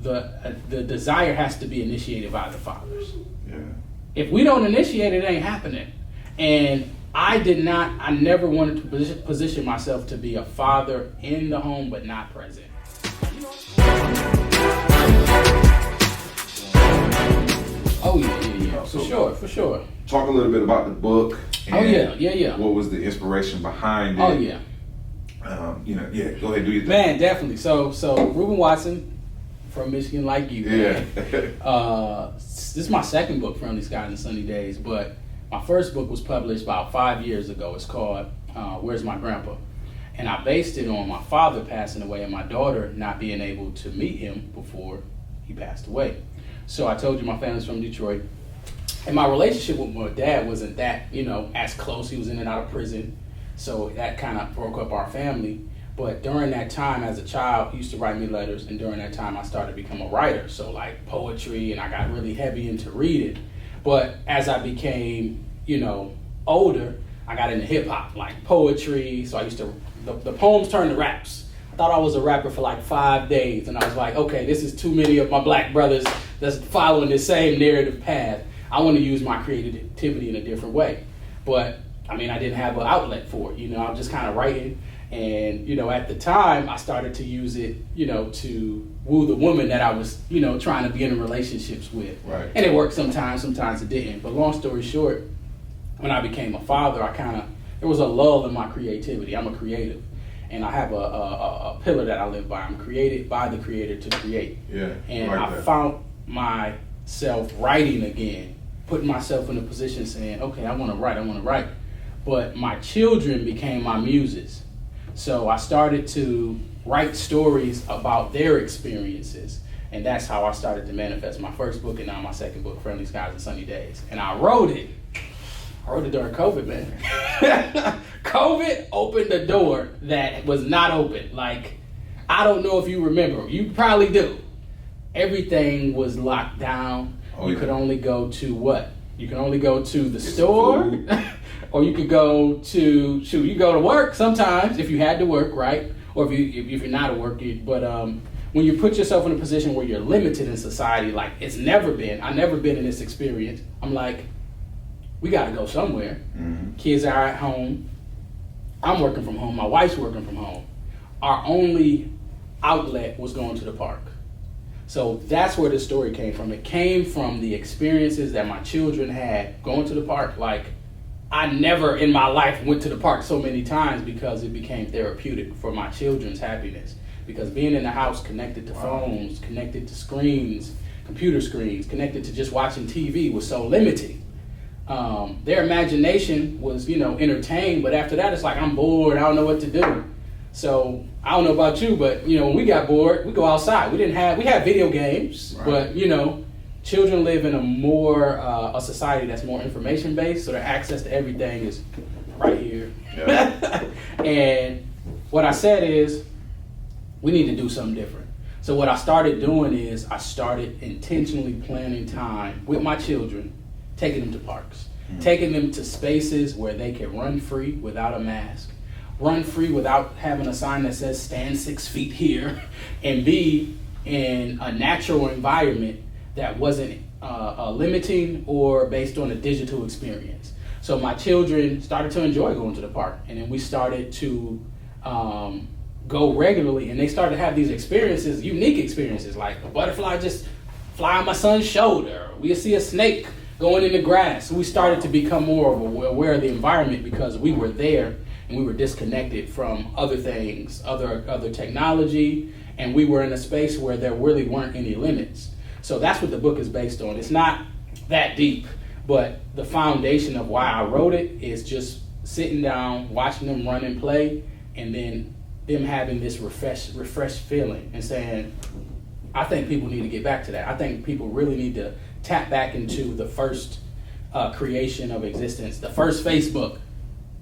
the desire has to be initiated by the fathers. Yeah. If we don't initiate it, it ain't happening. And I never wanted to position myself to be a father in the home, but not present. Oh yeah. For sure. Talk a little bit about the book. Yeah. What was the inspiration behind it? Oh yeah. Go ahead, do your thing. Man, definitely. So Reuben Watson from Michigan, like you. Yeah. This is my second book, Friendly Skies and Sunny Days, but my first book was published about 5 years ago. It's called Where's My Grandpa? And I based it on my father passing away and my daughter not being able to meet him before he passed away. So I told you my family's from Detroit. And my relationship with my dad wasn't that, as close. He was in and out of prison. So that kind of broke up our family. But during that time as a child, he used to write me letters. And during that time, I started to become a writer. So like poetry, and I got really heavy into reading. But as I became, older, I got into hip hop, like poetry. So I used to, the poems turned to raps. I thought I was a rapper for like 5 days. And I was like, okay, this is too many of my black brothers that's following the same narrative path. I want to use my creativity in a different way. But I didn't have an outlet for it. I was just kind of writing. And, at the time I started to use it, to woo the woman that I was, trying to be in relationships with. Right. And it worked sometimes it didn't. But long story short, when I became a father, there was a lull in my creativity. I'm a creative. And I have a pillar that I live by. I'm created by the Creator to create. Yeah. And I found myself writing again, putting myself in a position saying, okay, I want to write. But my children became my muses. So I started to write stories about their experiences. And that's how I started to manifest my first book and now my second book, Friendly Skies and Sunny Days. And I wrote it during COVID, man. COVID opened a door that was not open. Like, I don't know if you remember. You probably do. Everything was locked down. You could only go to what? You can only go to the store. Or you could go to, you go to work sometimes if you had to work, right? Or if you're not at work. But when you put yourself in a position where you're limited in society, like I've never been in this experience. I'm like, we got to go somewhere. Mm-hmm. Kids are at home. I'm working from home. My wife's working from home. Our only outlet was going to the park. So that's where the story came from. It came from the experiences that my children had going to the park. Like, I never in my life went to the park so many times because it became therapeutic for my children's happiness. Because being in the house connected to phones, connected to screens, computer screens, connected to just watching TV was so limiting. Their imagination was, entertained, but after that it's like, I'm bored, I don't know what to do. So I don't know about you, but when we got bored, we go outside. We had video games, right. But children live in a society that's more information based, so their access to everything is right here. Yeah. And what I said is, we need to do something different. So what I started doing is I started intentionally planning time with my children, taking them to parks, taking them to spaces where they can run free without a mask, run free without having a sign that says stand 6 feet here, and be in a natural environment that wasn't limiting or based on a digital experience. So my children started to enjoy going to the park, and then we started to go regularly, and they started to have these experiences, unique experiences, like a butterfly just fly on my son's shoulder. We see a snake going in the grass. We started to become more aware of the environment because we were there and we were disconnected from other things, other technology, and we were in a space where there really weren't any limits. So that's what the book is based on. It's not that deep, but the foundation of why I wrote it is just sitting down, watching them run and play, and then them having this refreshed feeling and saying, I think people need to get back to that. I think people really need to tap back into the first creation of existence, the first Facebook,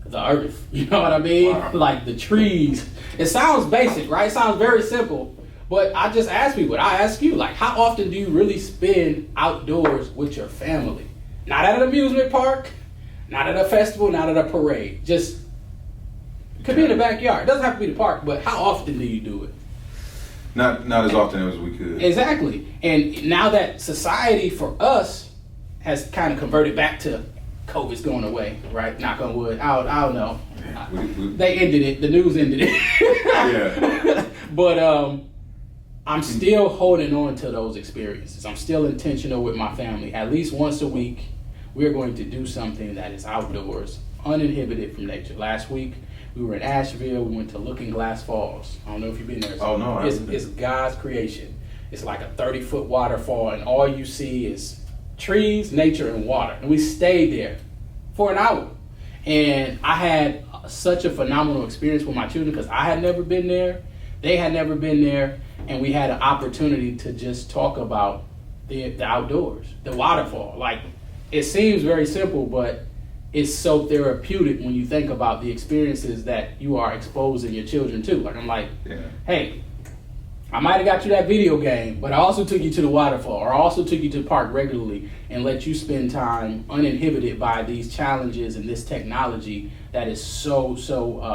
the earth, you know what I mean? Wow. Like the trees. It sounds basic, right? It sounds very simple, but I just ask people, I ask you, like, how often do you really spend outdoors with your family? Not at an amusement park, not at a festival, not at a parade. Just, it could be in the backyard. It doesn't have to be the park, but how often do you do it? Not as often as we could. Exactly. And now that society for us has kind of converted back to COVID's going away, right? Knock on wood. I don't know. They ended it. The news ended it. Yeah. But I'm still holding on to those experiences. I'm still intentional with my family. At least once a week, we're going to do something that is outdoors, uninhibited from nature. Last week, we were in Asheville. We went to Looking Glass Falls. I don't know if you've been there. Oh, no, I haven't been. It's God's creation. It's like a 30-foot waterfall, and all you see is trees, nature, and water. And we stayed there for an hour. And I had such a phenomenal experience with my children because I had never been there. They had never been there. And we had an opportunity to just talk about the outdoors, the waterfall. Like, it seems very simple, but it's so therapeutic when you think about the experiences that you are exposing your children to. Like, I'm like, hey, I might have got you that video game, but I also took you to the waterfall, or I also took you to the park regularly and let you spend time uninhibited by these challenges and this technology that is so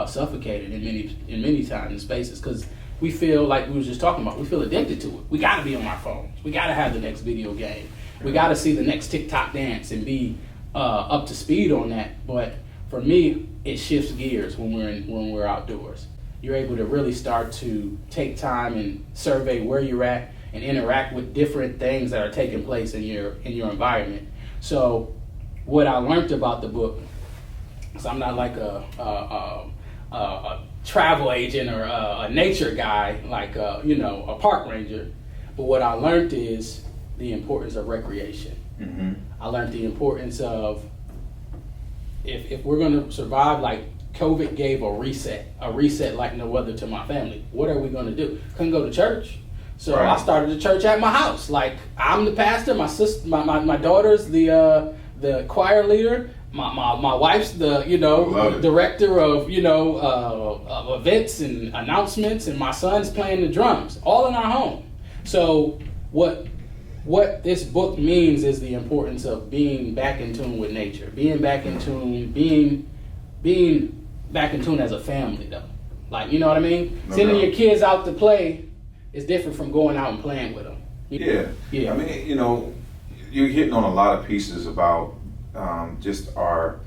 suffocating in many times and spaces. Because we feel like we were just talking about, we feel addicted to it. We got to be on our phones. We got to have the next video game. We got to see the next TikTok dance and be up to speed on that. But for me, it shifts gears when we're outdoors. You're able to really start to take time and survey where you're at and interact with different things that are taking place in your environment. So what I learned about the book, because I'm not like a travel agent or a nature guy, like a park ranger, but what I learned is the importance of recreation. Mm-hmm. I learned the importance of if we're going to survive, like COVID gave a reset like no other to my family. What are we going to do? Couldn't go to church. So right. I started a church at my house. Like, I'm the pastor, my sister, my daughter's the choir leader, my wife's the director of of events and announcements, and my son's playing the drums, all in our home. So what this book means is the importance of being back in tune with nature, being back in tune, being back in tune as a family, though. Like, you know what I mean? Sending your kids out to play is different from going out and playing with them. Yeah. I mean, you're hitting on a lot of pieces about just our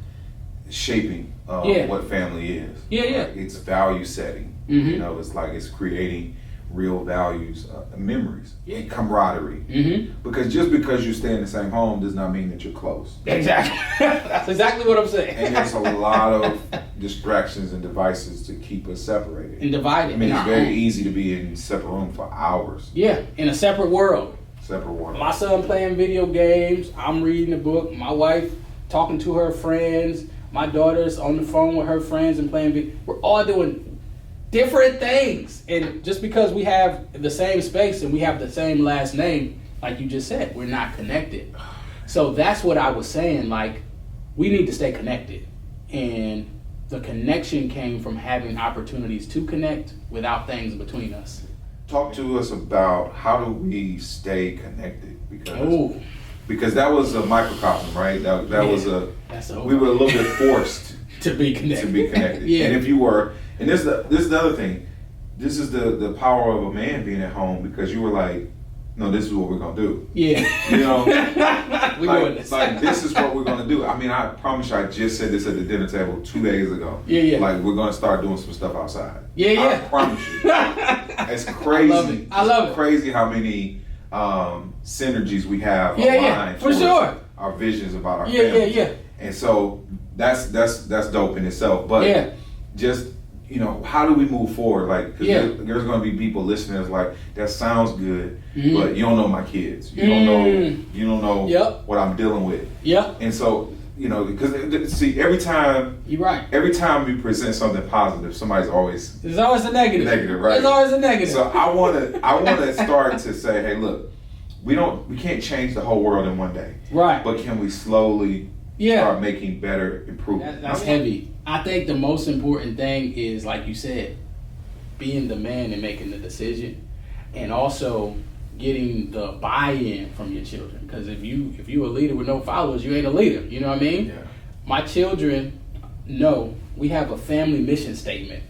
shaping of what family is. Yeah. Like, it's value setting. Mm-hmm. It's like it's creating real values, memories, and camaraderie. Mm-hmm. Because just because you stay in the same home does not mean that you're close. Exactly. That's exactly what I'm saying. And there's a lot of distractions and devices to keep us separated. And divided. I mean, it's very easy to be in a separate room for hours. Yeah, in a separate world. Separate world. My son playing video games, I'm reading a book, my wife talking to her friends, my daughter's on the phone with her friends and playing video. We're all doing different things. And just because we have the same space and we have the same last name, like you just said, we're not connected. So that's what I was saying, like, we need to stay connected. And the connection came from having opportunities to connect without things between us. Talk to us about how do we stay connected, because that was a microcosm, right? That was we were a little bit forced to be connected. Yeah. And if you were, and this is the other thing, this is the power of a man being at home, because you were like, no, this is what we're gonna do. Yeah. This is what we're gonna do. I mean, I promise you, I just said this at the dinner table 2 days ago. Yeah. Like, we're gonna start doing some stuff outside. Yeah. I promise you. It's crazy. I love it. It's crazy how many synergies we have aligned for sure. Our visions about our family. Yeah. And so that's dope in itself. But just, how do we move forward? Like, cause there's going to be people listening that's like, that sounds good, but you don't know my kids. You don't know what I'm dealing with. Yep. And so, because see, every time we present something positive, there's always a negative. Negative, right? There's always a negative. So I want to start to say, hey, look, we can't change the whole world in one day. Right. But can we slowly start making better improvements? That's heavy. I think the most important thing is, like you said, being the man and making the decision, and also getting the buy-in from your children. Because if you a leader with no followers, you ain't a leader. You know what I mean? Yeah. My children know we have a family mission statement.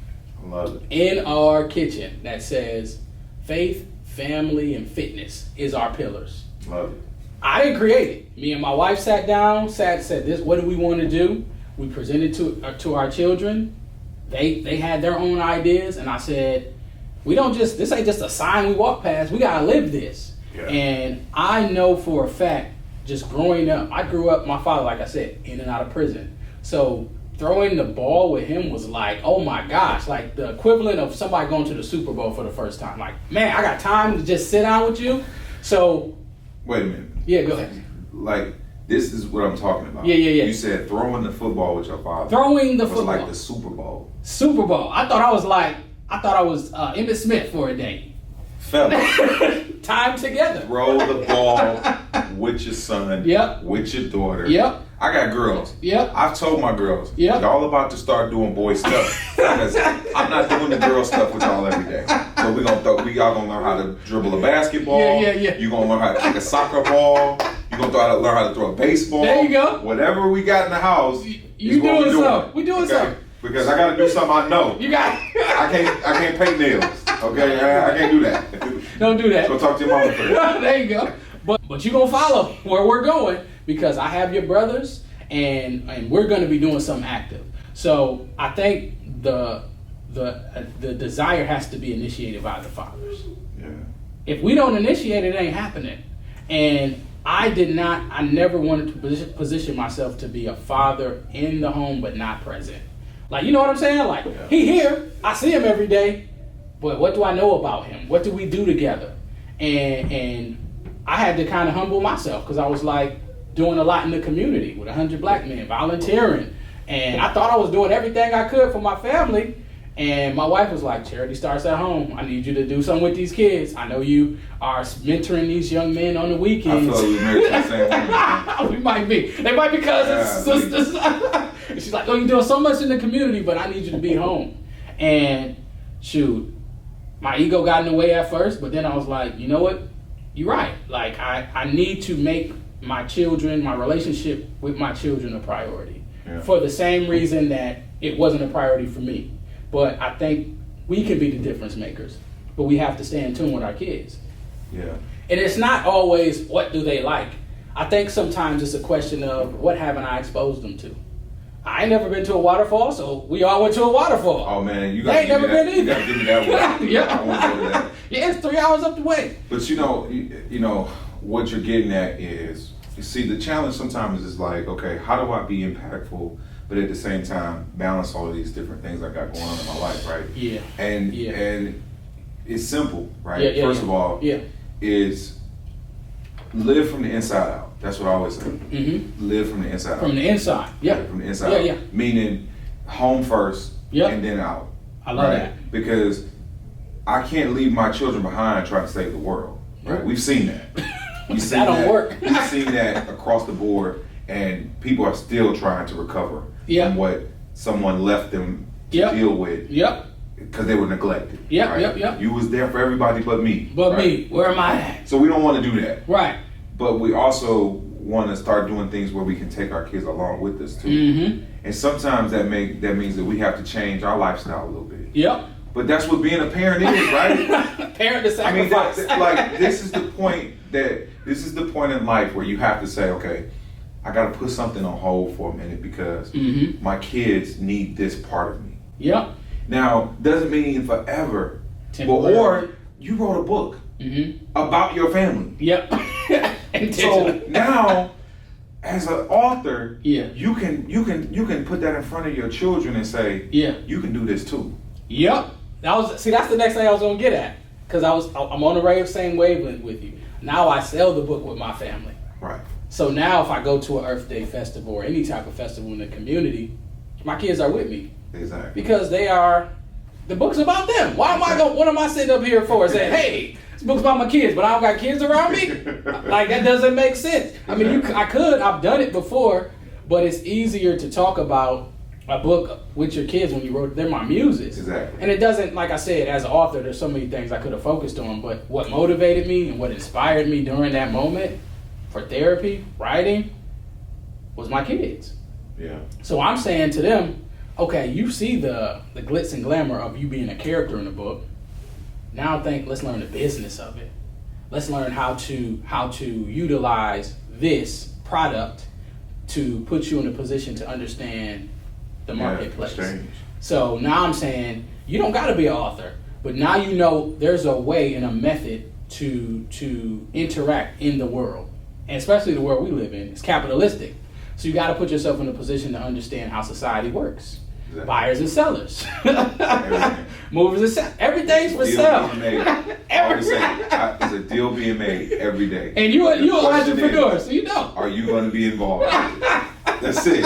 I love it. In our kitchen that says, Faith, family, and fitness is our pillars. Love it. I didn't create it. Me and my wife sat down, said this, what do we want to do? We presented to our children. They had their own ideas, and I said, this ain't just a sign we walk past, we gotta live this. Yeah. And I know for a fact, just growing up, I grew up, my father, like I said, in and out of prison. So throwing the ball with him was like, oh my gosh, like the equivalent of somebody going to the Super Bowl for the first time. Like, man, I got time to just sit down with you. So. Wait a minute. Yeah, go ahead. Like, this is what I'm talking about. Yeah. You said throwing the football with your father. Throwing the football. Like the Super Bowl. Super Bowl. I thought I was Emmitt Smith for a day. Fella. Time together. Throw the ball with your son. Yep. With your daughter. Yep. I got girls. Yep. I've told my girls. Yep. Y'all about to start doing boy stuff. Because I'm not doing the girl stuff with y'all every day. So y'all gonna learn how to dribble a basketball. Yeah. You're gonna learn how to kick a soccer ball. You're gonna learn how to throw a baseball. There you go. Whatever we got in the house. You doing something. We doing something. Because I gotta do something I know. You got I can't paint nails. Okay? I can't do that. Don't do that. Go talk to your mama first. There you go. But you're gonna follow where we're going because I have your brothers and we're gonna be doing something active. So I think the desire has to be initiated by the fathers. Yeah. If we don't initiate it, it ain't happening. And I never wanted to position myself to be a father in the home but not present. Like, you know what I'm saying? Like, yeah. He here, I see him every day, but what do I know about him? What do we do together? And I had to kind of humble myself because I was like doing a lot in the community with 100 black men, volunteering. And I thought I was doing everything I could for my family. And my wife was like, charity starts at home. I need you to do something with these kids. I know you are mentoring these young men on the weekends. I feel like we married to the same woman. We might be. They might be cousins, sisters. And she's like, oh, you're doing so much in the community, but I need you to be home. And shoot, my ego got in the way at first, but then I was like, you know what? You're right. Like, I need to make my relationship with my children a priority. Yeah. For the same reason that it wasn't a priority for me. But I think we can be the difference makers, but we have to stay in tune with our kids. Yeah. And it's not always what do they like. I think sometimes it's a question of what haven't I exposed them to. I ain't never been to a waterfall, so we all went to a waterfall. Oh man, you ain't never been either. You gotta give me that one. Yeah. I want to go to that. Yeah, it's 3 hours up the way. But you know what you're getting at is, you see, the challenge sometimes is like, okay, how do I be impactful, but at the same time balance all of these different things I got going on in my life, right? Yeah. And it's simple, right? Yeah, First of all, is live from the inside out. That's what I always say. Mm-hmm. Live from the inside out. From the inside, yeah. From the inside out. Yeah. Meaning home first and then out. I love that. Because I can't leave my children behind trying to save the world. Right? We've seen that. That don't work. We've seen that across the board, and people are still trying to recover from what someone left them to deal with. Yep. Because they were neglected. Yep. You was there for everybody but me. Me. Where am I at? So we don't want to do that. Right. But we also want to start doing things where we can take our kids along with us too. Mm-hmm. And sometimes that means that we have to change our lifestyle a little bit. Yep. But that's what being a parent is, right? Parent to sacrifice. I mean, this is the point in life where you have to say, okay, I got to put something on hold for a minute because my kids need this part of me. Yep. Now, doesn't mean forever. Or you wrote a book about your family. Yep. So now, as an author, you can put that in front of your children and say, you can do this too. Yep. That's the next thing I was gonna get at, because I'm on the same wavelength with you. Now I sell the book with my family. Right. So now if I go to an Earth Day festival or any type of festival in the community, my kids are with me. Exactly. Because the book's about them. What am I sitting up here for saying, hey, this book's about my kids, but I don't got kids around me? Like, that doesn't make sense. Exactly. I mean, I've done it before, but it's easier to talk about a book with your kids when you wrote, they're my muses. Exactly. And it doesn't, like I said, as an author, there's so many things I could have focused on, but what motivated me and what inspired me during that moment for therapy, writing, was my kids. Yeah. So I'm saying to them, okay, you see the glitz and glamour of you being a character in the book. Now I think let's learn the business of it. Let's learn how to utilize this product to put you in a position to understand the marketplace. So now I'm saying you don't got to be an author, but now you know there's a way and a method to interact in the world, and especially the world we live in. It's capitalistic, so you got to put yourself in a position to understand how society works. Exactly. Buyers and sellers, movers and sellers. Everything's for sale. It's a deal being made every day. And you're an entrepreneur, so you know. Are you going to be involved? That's it.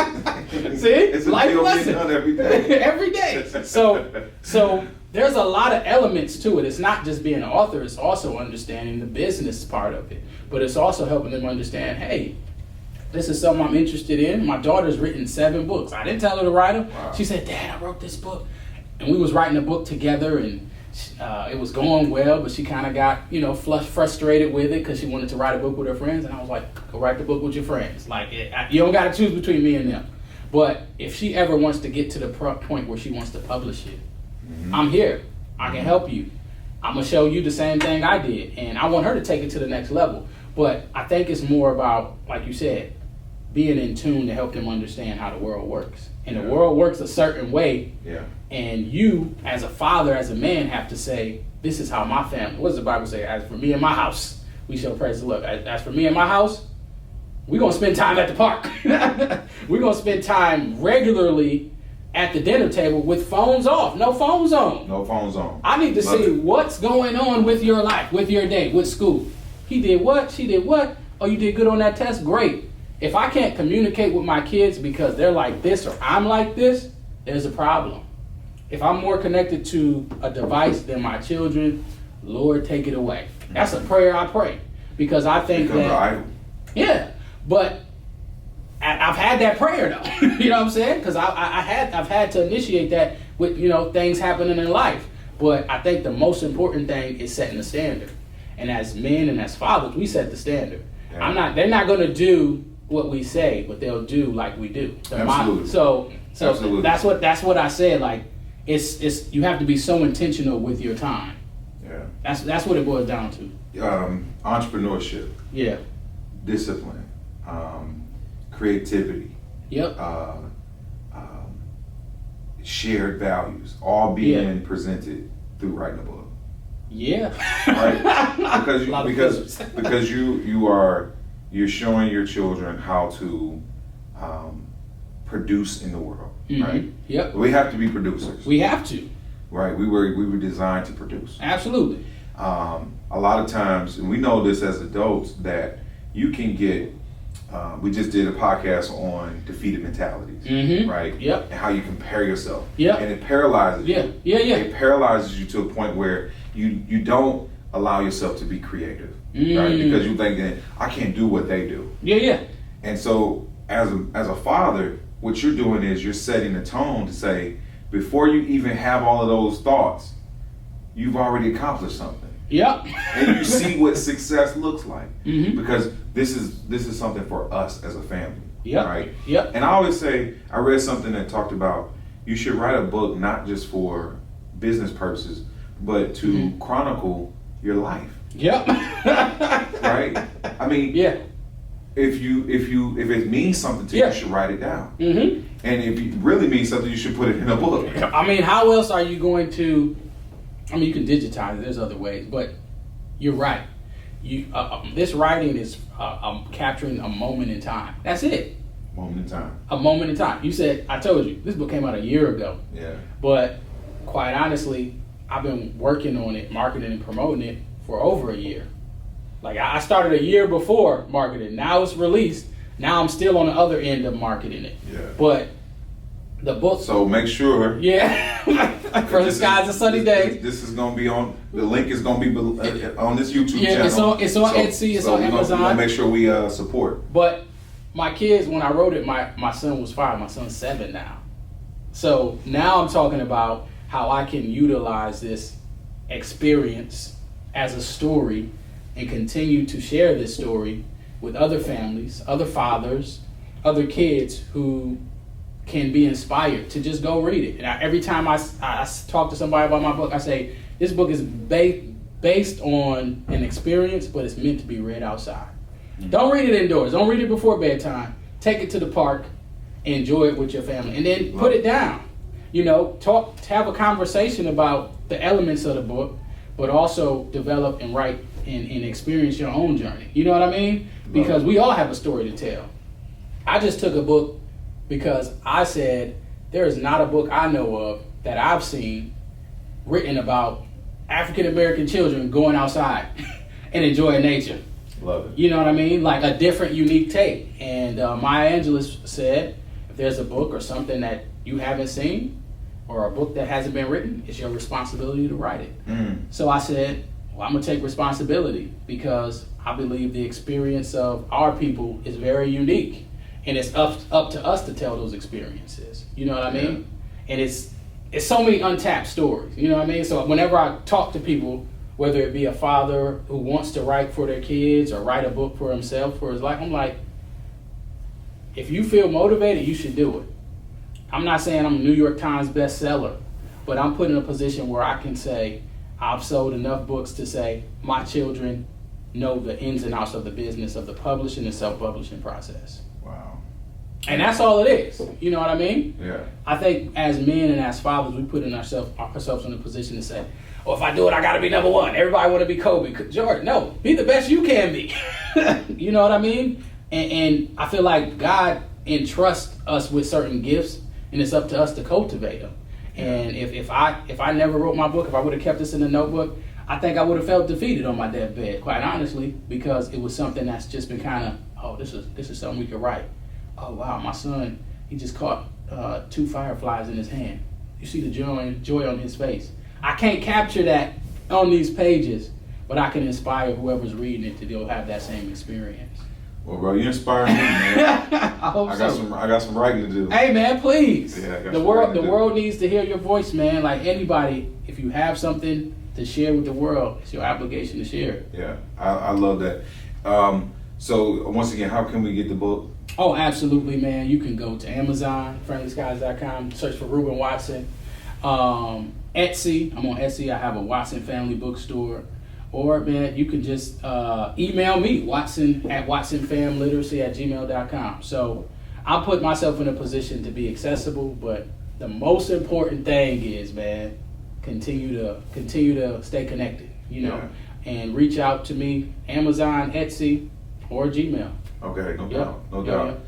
See, it's a deal being done every day. Every day. So there's a lot of elements to it. It's not just being an author. It's also understanding the business part of it. But it's also helping them understand, hey, this is something I'm interested in. My daughter's written 7 books. I didn't tell her to write them. Wow. She said, Dad, I wrote this book. And we was writing a book together, and it was going well, but she kind of got, frustrated with it because she wanted to write a book with her friends. And I was like, go write the book with your friends. Like, you don't got to choose between me and them. But if she ever wants to get to the point where she wants to publish it, I'm here. I can help you. I'm going to show you the same thing I did. And I want her to take it to the next level. But I think it's more about, like you said, being in tune to help them understand how the world works. And the world works a certain way. Yeah. And you, as a father, as a man, have to say, this is how my family, what does the Bible say? As for me and my house, we shall praise the Lord. As for me and my house, we're going to spend time at the park. We're going to spend time regularly at the dinner table with phones off. No phones on. No phones on. I need to see what's going on with your life, with your day, with school. He did what? She did what? Oh, you did good on that test? Great. If I can't communicate with my kids because they're like this or I'm like this, there's a problem. If I'm more connected to a device than my children, Lord, take it away. That's a prayer I pray. Because I think yeah, but I've had that prayer though. You know what I'm saying? Because I've had to initiate that with, things happening in life. But I think the most important thing is setting the standard. And as men and as fathers, we set the standard. Yeah. They're not going to do what we say, but they'll do like we do. Absolutely. So Absolutely. that's what I said. Like it's you have to be so intentional with your time. Yeah. That's what it boils down to. Entrepreneurship. Yeah. Discipline. Creativity. Yep. Shared values, all being presented through writing a book. Yeah. Right. Because you're showing your children how to produce in the world, right? Yep. We have to be producers. We have to. Right. We were designed to produce. Absolutely. A lot of times, and we know this as adults, that you can get. We just did a podcast on defeated mentalities, right? Yep. And how you compare yourself. Yep. And it paralyzes you. Yeah. It paralyzes you to a point where you don't allow yourself to be creative, right? Because you think that I can't do what they do. Yeah. And so as a father, what you're doing is you're setting the tone to say, before you even have all of those thoughts, you've already accomplished something. Yep. And you see what success looks like. Because this is something for us as a family. Yep. Right? Yep. And I always say, I read something that talked about you should write a book not just for business purposes, but to chronicle your life. Yep. Right? I mean, if it means something to you, you should write it down. And if it really means something, you should put it in a book. I mean, how else are you going to? I mean, you can digitize it. There's other ways, but you're right. This writing is capturing a moment in time. That's it. Moment in time. A moment in time. You said, I told you, this book came out a year ago. Yeah. But quite honestly, I've been working on it, marketing and promoting it for over a year. Like I started a year before marketing. Now it's released. Now I'm still on the other end of marketing it. Yeah. But the book. So make sure. Yeah. For the skies a sunny day. This is going to be on. The link is going to be on this YouTube channel. It's on Etsy. It's on Amazon. We're going to make sure we support. But my kids, when I wrote it, my son was 5. My son's 7 now. So now I'm talking about how I can utilize this experience as a story and continue to share this story with other families, other fathers, other kids who can be inspired to just go read it. And every time I talk to somebody about my book, I say, This book is based on an experience, but it's meant to be read outside. Mm-hmm. Don't read it indoors. Don't read it before bedtime. Take it to the park, enjoy it with your family, and then put it down. You know, have a conversation about the elements of the book, but also develop and write and experience your own journey. You know what I mean? Because we all have a story to tell. I just took a book because I said there is not a book I know of that I've seen written about African American children going outside and enjoying nature. Love it. You know what I mean? Like a different, unique take. And Maya Angelou said, if there's a book or something that you haven't seen, or a book that hasn't been written, it's your responsibility to write it. So I said, well, I'm gonna take responsibility because I believe the experience of our people is very unique, and it's up to us to tell those experiences. You know what I mean? Yeah. And it's so many untapped stories. You know what I mean? So whenever I talk to people, whether it be a father who wants to write for their kids or write a book for himself, for his life, I'm like, if you feel motivated, you should do it. I'm not saying I'm a New York Times bestseller, but I'm put in a position where I can say I've sold enough books to say my children know the ins and outs of the business of the publishing and self-publishing process. Wow. And that's all it is. You know what I mean? Yeah. I think as men and as fathers, we put ourselves in a position to say, oh, if I do it, I got to be number one. Everybody want to be Kobe. Jordan, no, be the best you can be. You know what I mean? And I feel like God entrusts us with certain gifts, and it's up to us to cultivate them. And if I never wrote my book, if I would have kept this in a notebook, I think I would have felt defeated on my deathbed, quite honestly, because it was something that's just been kind of, oh, this is something we could write. Oh wow, my son, he just caught 2 fireflies in his hand. You see the joy on his face. I can't capture that on these pages, but I can inspire whoever's reading it to go have that same experience. Well, bro, you inspire me, man. I got some writing to do. Hey, man, please. Yeah, the world needs to hear your voice, man. Like anybody, if you have something to share with the world, it's your obligation to share it. Yeah, I love that. So once again, how can we get the book? Oh, absolutely, man. You can go to Amazon, friendlyskies.com, search for Ruben Watson. Etsy, I'm on Etsy. I have a Watson Family Bookstore. Or, man, you can just email me, watson@watsonfamliteracy@gmail.com. So I put myself in a position to be accessible, but the most important thing is, man, continue to stay connected, you know, and reach out to me, Amazon, Etsy, or Gmail. Okay, no doubt.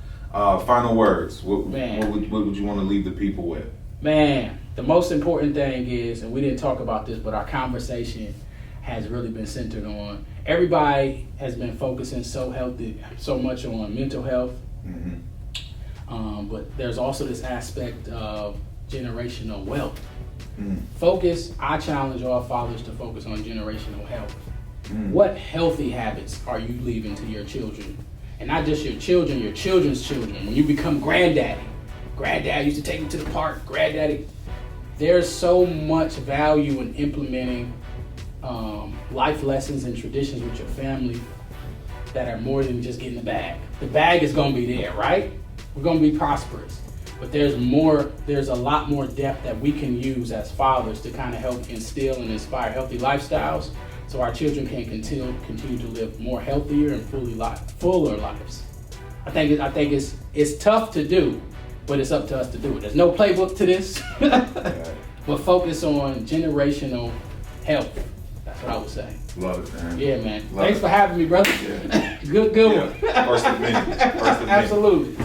Final words. What would you want to leave the people with? Man, the most important thing is, and we didn't talk about this, but our conversation has really been centered on, everybody has been focusing so much on mental health, but there's also this aspect of generational wealth. I challenge all fathers to focus on generational health. What healthy habits are you leaving to your children? And not just your children, your children's children. When you become granddaddy used to take you to the park, granddaddy. There's so much value in implementing life lessons and traditions with your family that are more than just getting the bag. The bag is going to be there, right? We're going to be prosperous. But there's a lot more depth that we can use as fathers to kind of help instill and inspire healthy lifestyles so our children can continue to live more healthier and fuller lives. I think it's tough to do, but it's up to us to do it. There's no playbook to this, but focus on generational health. That's what I would say. Love it, man. Yeah, man. Thanks for having me, brother. Yeah. Good one. First of many. Absolutely.